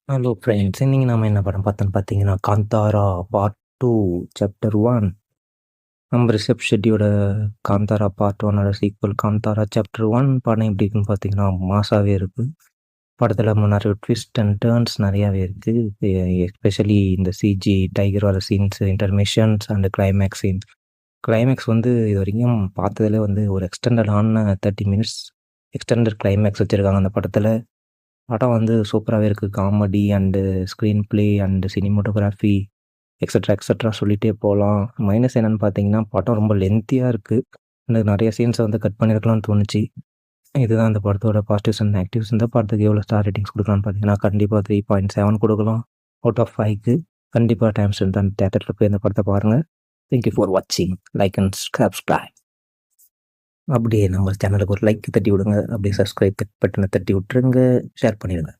Hello friends, இன்னைக்கு நம்ம என்ன படம் பார்த்தோன்னு பார்த்தீங்கன்னா, காந்தாரா பார்ட் 2 சாப்டர் 1. நம்ம ரிஷப் ஷெட்டியோட காந்தாரா பார்ட் 1ஓட சீக்வல் காந்தாரா சாப்டர் 1 படம் எப்படி இருக்குன்னு பார்த்தீங்கன்னா, மாசாவே இருக்குது. படத்தில் நிறைய ட்விஸ்ட் அண்ட் டேர்ன்ஸ் நிறையாவே இருக்குது. எஸ்பெஷலி இந்த சிஜி டைகர் வர scenes, intermissions and climax scenes. Climax இது வரைக்கும் பார்த்ததுல ஒரு எக்ஸ்டெண்டடான 30 மினிட்ஸ் எக்ஸ்டெண்டட் கிளைமேக்ஸ் வச்சுருக்காங்க அந்த படத்தில். படம் சூப்பராகவே இருக்குது. Comedy and screen play and cinematography extra extra சொல்லிகிட்டே போகலாம். மைனஸ் என்னென்னு பார்த்தீங்கன்னா, படம் ரொம்ப லென்த்தியாக இருக்குது. எனக்கு நிறைய சீன்ஸை கட் பண்ணியிருக்கலாம்னு தோணுச்சு. இதுதான் அந்த படத்தோட பாசிட்டிவ்ஸ் அண்ட் நெகட்டிவ்ஸ். இந்த படத்துக்கு எவ்வளோ ஸ்டார் ரேட்டிங்ஸ் கொடுக்கலான்னு பார்த்தீங்கன்னா, கண்டிப்பாக 3.7 கொடுக்கலாம் அவுட் ஆஃப் 5க்கு. கண்டிப்பாக டைம் ஸ்பெண்ட் அந்த தேட்டரில் போய் அந்த படத்தை பாருங்கள். தேங்க்யூ ஃபார் வாட்சிங். Like and subscribe. அப்படியே நம்ம சேனலுக்கு ஒரு லைக் தட்டி விடுங்க. அப்படியே சப்ஸ்கிரைப் பட்டனை தட்டி விட்டுருங்க. ஷேர் பண்ணிடுங்க.